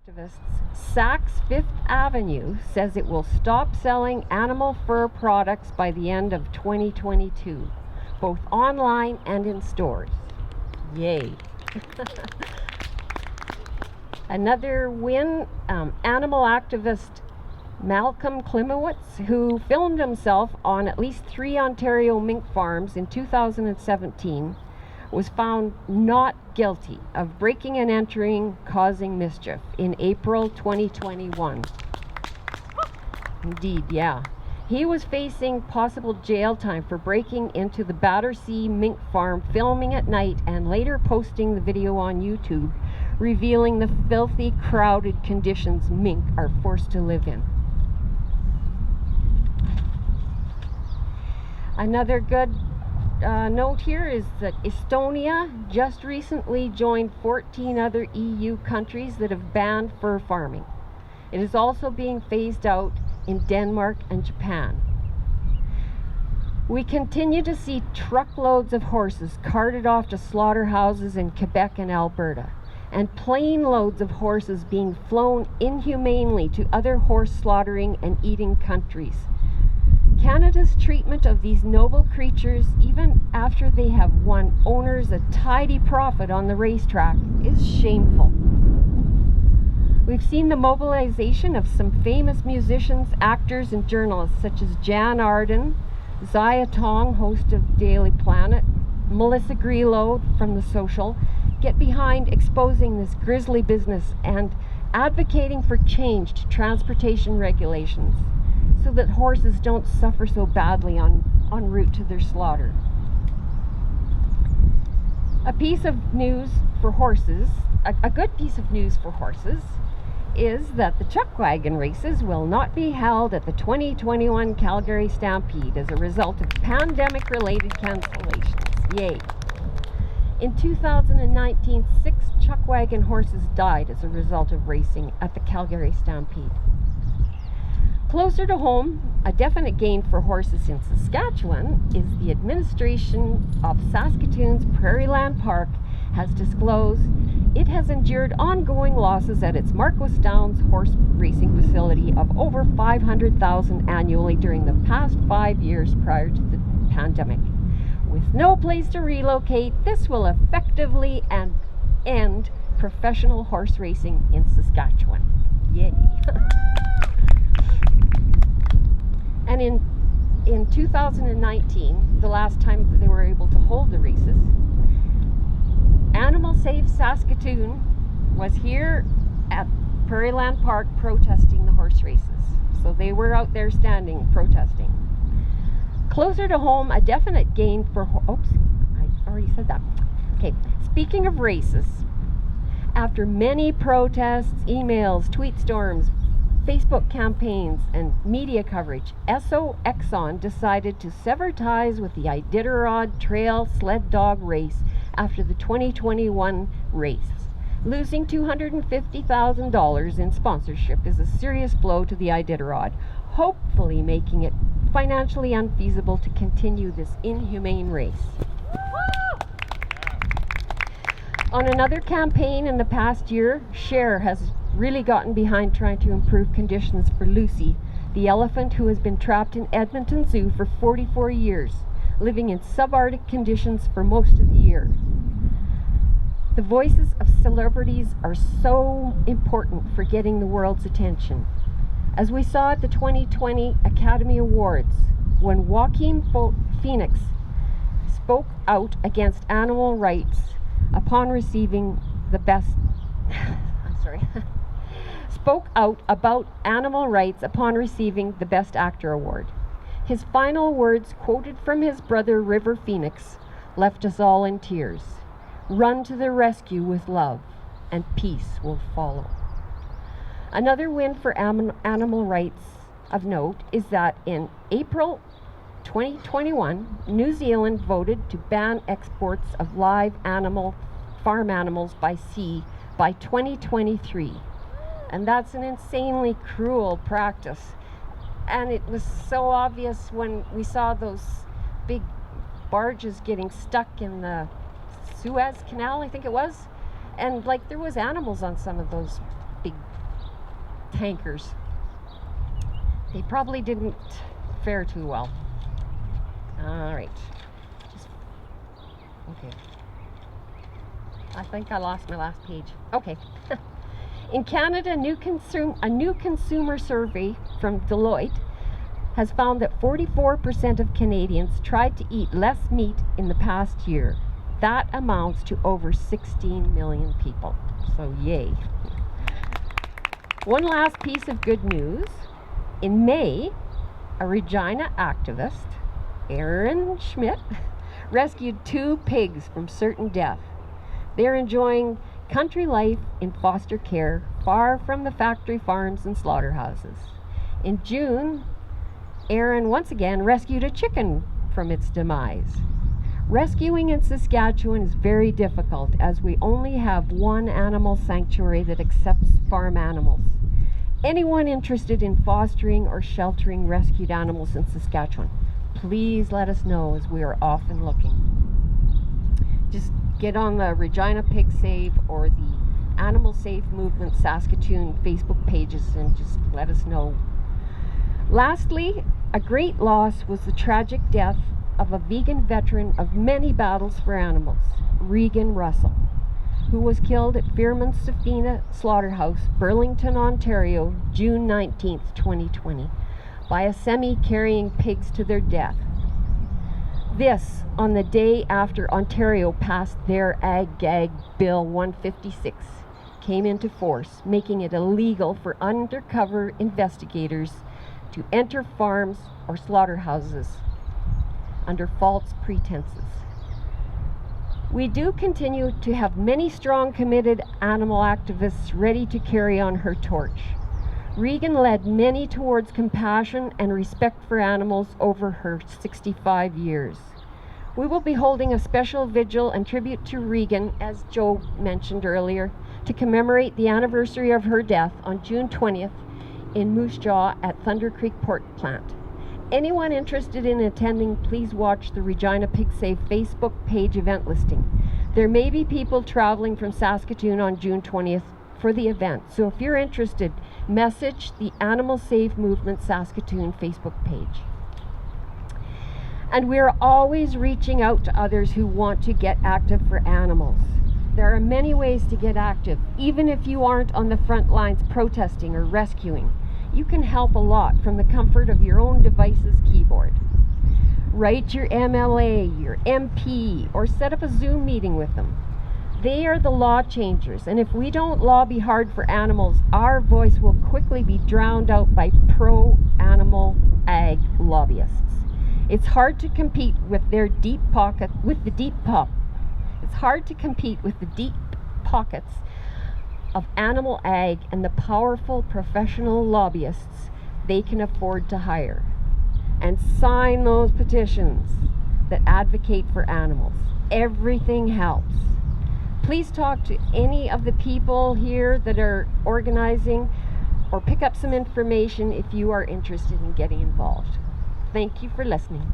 Activists, Saks Fifth Avenue says it will stop selling animal fur products by the end of 2022, both online and in stores. Yay. Another win, animal activist Malcolm Klimowitz, who filmed himself on at least 3 Ontario mink farms in 2017, was found not guilty of breaking and entering causing mischief in April 2021. Indeed, yeah. He was facing possible jail time for breaking into the Battersea mink farm, filming at night, and later posting the video on YouTube, revealing the filthy, crowded conditions mink are forced to live in. Another good note here is that Estonia just recently joined 14 other EU countries that have banned fur farming. It is also being phased out in Denmark and Japan. We continue to see truckloads of horses carted off to slaughterhouses in Quebec and Alberta, and plane loads of horses being flown inhumanely to other horse slaughtering and eating countries. Canada's treatment of these noble creatures, even after they have won owners a tidy profit on the racetrack, is shameful. We've seen the mobilization of some famous musicians, actors, and journalists such as Jan Arden, Zaya Tong, host of Daily Planet, Melissa Grillo from The Social, get behind exposing this grisly business and advocating for change to transportation regulations, so that horses don't suffer so badly en route to their slaughter. A piece of news for horses, a good piece of news for horses, is that the chuck wagon races will not be held at the 2021 Calgary Stampede as a result of pandemic-related cancellations. Yay. In 2019, 6 chuck wagon horses died as a result of racing at the Calgary Stampede. Closer to home, a definite gain for horses in Saskatchewan is the administration of Saskatoon's Prairieland Park has disclosed it has endured ongoing losses at its Marquess Downs horse racing facility of over $500,000 annually during the past 5 years prior to the pandemic. With no place to relocate, this will effectively end professional horse racing in Saskatchewan. Yay! And in 2019, the last time that they were able to hold the races, Animal Safe Saskatoon was here at Prairieland Park protesting the horse races. So they were out there standing, protesting. Closer to home, a definite gain for... Oops, I already said that. Okay, speaking of races, after many protests, emails, tweet storms, Facebook campaigns, and media coverage, Esso Exxon decided to sever ties with the Iditarod Trail Sled Dog Race after the 2021 race. Losing $250,000 in sponsorship is a serious blow to the Iditarod, hopefully making it financially unfeasible to continue this inhumane race. On another campaign in the past year, Cher has really gotten behind trying to improve conditions for Lucy, the elephant who has been trapped in Edmonton Zoo for 44 years, living in subarctic conditions for most of the year. The voices of celebrities are so important for getting the world's attention. As we saw at the 2020 Academy Awards, when Joaquin Phoenix spoke out against animal rights upon receiving the best... spoke out about animal rights upon receiving the Best Actor award. His final words, quoted from his brother River Phoenix, left us all in tears. Run to the rescue with love, and peace will follow. Another win for animal rights of note is that in April 2021, New Zealand voted to ban exports of live farm animals by sea by 2023. And that's an insanely cruel practice. And it was so obvious when we saw those big barges getting stuck in the Suez Canal, I think it was. And like there was animals on some of those big tankers. They probably didn't fare too well. All right. Okay. I think I lost my last page. Okay. In Canada, a new consumer survey from Deloitte has found that 44% of Canadians tried to eat less meat in the past year. That amounts to over 16 million people. So yay. One last piece of good news. In May, a Regina activist, Adrien rescued 2 pigs from certain death. They're enjoying country life in foster care, far from the factory farms and slaughterhouses. In June, Adrien once again rescued a chicken from its demise. Rescuing in Saskatchewan is very difficult, as we only have one animal sanctuary that accepts farm animals. Anyone interested in fostering or sheltering rescued animals in Saskatchewan, please let us know, as we are often looking. Just get on the Regina Pig Save or the Animal Safe Movement Saskatoon Facebook pages and just let us know. Lastly, a great loss was the tragic death of a vegan veteran of many battles for animals, Regan Russell, who was killed at Fearman Safina Slaughterhouse, Burlington, Ontario, June 19th, 2020, by a semi carrying pigs to their death. This on the day after Ontario passed their Ag-Gag Bill 156 came into force, making it illegal for undercover investigators to enter farms or slaughterhouses under false pretenses. We do continue to have many strong, committed animal activists ready to carry on her torch. Regan led many towards compassion and respect for animals over her 65 years. We will be holding a special vigil and tribute to Regan, as Joe mentioned earlier, to commemorate the anniversary of her death on June 20th in Moose Jaw at Thunder Creek Pork Plant. Anyone interested in attending, please watch the Regina Pig Save Facebook page event listing. There may be people traveling from Saskatoon on June 20th for the event, so if you're interested, message the Animal Save Movement Saskatoon Facebook page. And we're always reaching out to others who want to get active for animals. There are many ways to get active, even if you aren't on the front lines protesting or rescuing. You can help a lot from the comfort of your own device's keyboard. Write your MLA, your MP, or set up a Zoom meeting with them. They are the law changers, and if we don't lobby hard for animals, our voice will quickly be drowned out by pro-animal ag lobbyists. It's hard to compete with their deep pocket, It's hard to compete with the deep pockets of animal ag and the powerful professional lobbyists they can afford to hire. And sign those petitions that advocate for animals. Everything helps. Please talk to any of the people here that are organizing, or pick up some information if you are interested in getting involved. Thank you for listening.